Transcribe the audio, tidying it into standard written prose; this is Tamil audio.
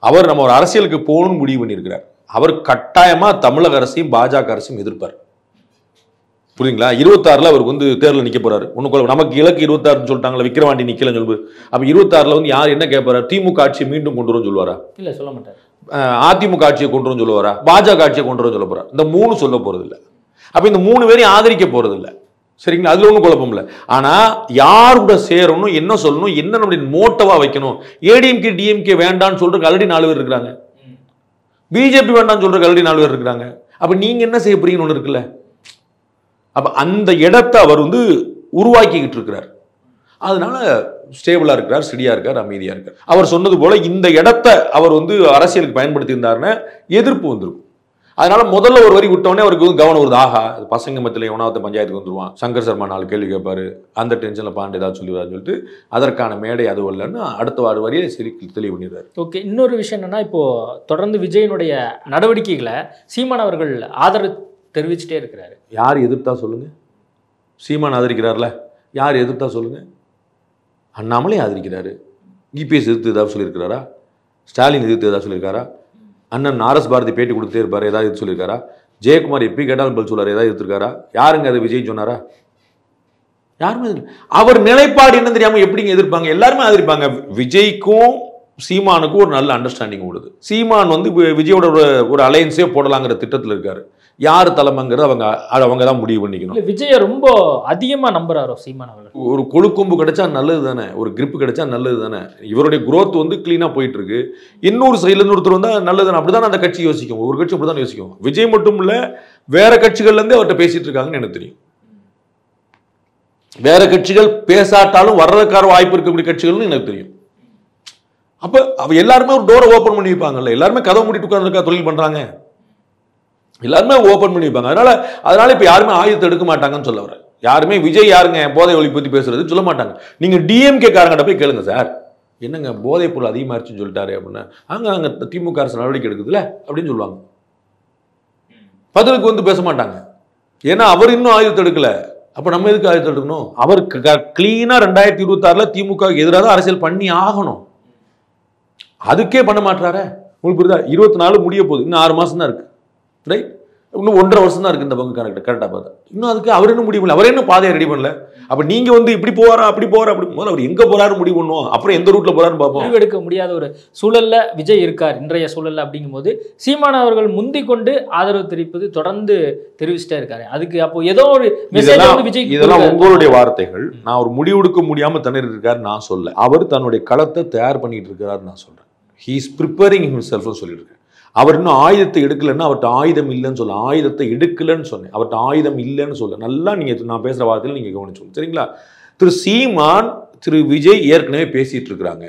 அவர் நம்ம ஒரு அரசியலுக்கு போகணும்னு முடிவு பண்ணியிருக்கிறார். அவர் கட்டாயமா தமிழக அரசையும் பாஜக அரசையும் எதிர்ப்பார். புரியுங்களா? 26ல் அவருக்கு வந்து தேர்தல் நிக்க போறாரு. ஒன்னும் நமக்கு இலக்கு 26 சொல்லிட்டாங்களா, விக்கிரவாண்டி நிக்கலன்னு சொல்லுது. அப்ப 26ல் வந்து யார் என்ன கேட்பாரு? திமுக ஆட்சியை மீண்டும் கொண்டு வரும்னு சொல்லுவாரா? இல்ல சொல்ல மாட்டார். அதிமுக ஆட்சியை கொண்டு வரும்னு சொல்லுவாரா? பாஜக ஆட்சியை கொண்டு வரும்னு சொல்ல போறார். இந்த 3 சொல்ல போறது இல்ல. அப்ப இந்த 3 பேரையும் ஆதரிக்க போறது இல்ல. சரிங்களா? அதுல ஒன்றும் குழப்பம் இல்லை. ஆனா யாரோட சேரணும், என்ன சொல்லணும், என்ன நம்முடைய மோட்டவா வைக்கணும். ஏடிஎம்கே டிஎம்கே வேண்டான்னு சொல்றதுக்கு ஆல்ரெடி 4 பேர் இருக்கிறாங்க. பிஜேபி வேண்டாம்னு சொல்றதுக்கு ஆல்ரெடி 4 பேர் இருக்கிறாங்க. அப்ப நீங்க என்ன செய்ய போறீங்கன்னு ஒன்று இருக்குல்ல. அப்ப அந்த இடத்தை அவர் வந்து உருவாக்கிக்கிட்டு இருக்கிறார். அதனால ஸ்டேபிளா இருக்கிறார், ஸ்டெடியா இருக்கார், அமைதியா இருக்கார். அவர் சொன்னது போல இந்த இடத்தை அவர் வந்து அரசியலுக்கு பயன்படுத்தி இருந்தாருன்னா எதிர்ப்பு வந்துருக்கும். அதனால முதல்ல ஒரு வரி விட்டோடனே அவருக்கு வந்து கவனம் வருது. ஆஹா, பசங்க மத்தியில் எவனாவது பஞ்சாயத்துக்கு வந்துருவான், சங்கர் சர்மா 4 கேள்வி கேட்பாரு, அந்த டென்ஷன்ல பாண்டு ஏதாவது சொல்லிடுவாருன்னு சொல்லிட்டு அதற்கான மேடை அது இல்லைன்னு அடுத்த 6 வரியை சரி தெளிவு பண்ணிடுறாரு. ஓகே, இன்னொரு விஷயம் என்னன்னா, இப்போ தொடர்ந்து விஜயனுடைய நடவடிக்கைகளை சீமான் அவர்கள் ஆதரவு தெரிவிச்சுட்டே இருக்கிறாரு. யார் எதிர்த்தா சொல்லுங்க? சீமான் ஆதரிக்கிறார்ல, யார் எதிர்த்தா சொல்லுங்க? அண்ணாமலை ஆதரிக்கிறாரு. இபிஎஸ் எதிர்த்து ஏதாவது சொல்லியிருக்கிறாரா? ஸ்டாலின் எதிர்த்து ஏதாவது சொல்லியிருக்காரா? அண்ணன் ஆர்எஸ் பாரதி பேட்டி கொடுத்தே இருப்பாரு, ஏதாவது எதிர்த்து சொல்லியிருக்காரா? ஜெயக்குமார் எப்படி கேட்டாலும் பதில் சொல்றாரு, ஏதாவது எதிர்த்திருக்காரா? யாருங்க அது விஜய் சொன்னாரா? யாருமே அவர் நிலைப்பாடு என்ன தெரியாம எப்படிங்க எதிர்ப்பாங்க? எல்லாருமே ஆதரிப்பாங்க. விஜய்க்கும் சீமானுக்கும் ஒரு நல்ல அண்டர்ஸ்டாண்டிங் ஓடுது. சீமான் வந்து விஜயோட ஒரு அலையன்ஸே போடலாங்கிற திட்டத்தில் இருக்காரு. யார் தலைமைங்கிறது அவங்க தான் முடிவு பண்ணிக்கணும். விஜய ரொம்ப அதிகமா நம்புறாரோ சீமான் அவர்கள்? ஒரு கொழுக்கொம்பு கிடைச்சா நல்லது தானே, ஒரு கிரிப் கிடைச்சா நல்லது தானே. இவருடைய குரோத் வந்து கிளீனா போயிட்டு இருக்கு. இன்னொரு சைட்ல இருந்து ஒருத்தர் வந்தா நல்லது தானே. அப்படிதான் அந்த கட்சி யோசிக்கும். ஒரு கட்சி அப்படிதான் யோசிக்கும். விஜய் மட்டும் இல்ல, வேற கட்சிகள்ல இருந்தே அவர்கிட்ட பேசிட்டு இருக்காங்கன்னு எனக்கு தெரியும். வேற கட்சிகள் பேசாட்டாலும் வர்றதுக்கான வாய்ப்பு இருக்கக்கூடிய கட்சிகள்னு எனக்கு தெரியும். அப்ப எல்லாருமே ஒரு டோரை ஓபன் பண்ணி வைப்பாங்கல்ல. எல்லாருமே கதவை மூடிட்டு உட்கார்ந்துருக்கா தொழில் பண்றாங்க. எல்லாருமே ஓபன் பண்ணி வைப்பாங்க. அதனால இப்ப யாருமே ஆயுதத்தை எடுக்க மாட்டாங்கன்னு சொல்ல வர. யாருமே விஜய் யாருங்க போதை ஒழிப்பு பத்தி பேசுறது சொல்ல மாட்டாங்க. நீங்க டிஎம்கே காரங்கிட்ட போய் கேளுங்க, சார் என்னங்க போதைப் பொருள் அதிகமாகிடுச்சுன்னு சொல்லிட்டாரு அப்படின்னா, அங்க திமுக அரசு நடவடிக்கை எடுக்குதுல்ல அப்படின்னு சொல்லுவாங்க. பதிலுக்கு வந்து பேச மாட்டாங்க. ஏன்னா அவர் இன்னும் ஆயுதத்தை எடுக்கல. அப்ப நம்ம எதுக்கு ஆயுதத்தை எடுக்கணும்? அவர் கிளீனா 2026ல் திமுக எதிராக அரசியல் பண்ணி ஆகணும். அதுக்கே பண்ண மாட்டாரே. உங்களுக்கு புரியுதா? 24 முடிய போகுது, இன்னும் 6 மாசம் தான் இருக்கு. ரைட், இன்னும் 1.5 வருஷம் தான் இருக்கு இந்த பங்கு கரெக்டா பார்த்தா. இன்னும் அதுக்கு அவர் என்ன முடிவு பண்ணல, அவர் என்ன பாதையை ரெடி பண்ணல. அப்ப நீங்க வந்து இப்படி போறா அப்படி போறா அப்படி முதல்ல அவர் எங்க போறாரு முடிவு பண்ணுவோம், அப்புறம் எந்த ரூட்ல போறாருன்னு பார்ப்போம். முடிவெடுக்க முடியாத ஒரு சூழல்ல விஜய் இருக்கார் இன்றைய சூழல்ல. அப்படிங்கும்போது சீமான் அவர்கள் முந்தி கொண்டு ஆதரவு தெரிவிப்பது தொடர்ந்து தெரிவிச்சுட்டே இருக்காரு. அதுக்கு அப்போ ஏதோ ஒரு மெசேஜ் வந்து விஜய். இதெல்லாம் உங்களுடைய வார்த்தைகள். நான் ஒரு முடிவெடுக்க முடியாம திணறி இருக்காரு நான் சொல்ல. அவர் தன்னுடைய களத்தை தயார் பண்ணிட்டு இருக்காரு நான் சொல்றேன். ஹி இஸ் ப்ரிப்பேரிங் ஹிம்செல்ஃப் சொல்லிட்டு இருக்கேன். அவர் இன்னும் ஆயுதத்தை எடுக்கலன்னா அவர்கிட்ட ஆயுதம் இல்லைன்னு சொல்ல. ஆயுதத்தை எடுக்கலன்னு சொன்னேன், அவர்கிட்ட ஆயுதம் இல்லைன்னு சொல்ல. நல்லா நீங்க நான் பேசுற வார்த்தையில நீங்க கவனிச்சு சரிங்களா? திரு சீமான் திரு விஜய் ஏற்கனவே பேசிட்டு இருக்கிறாங்க.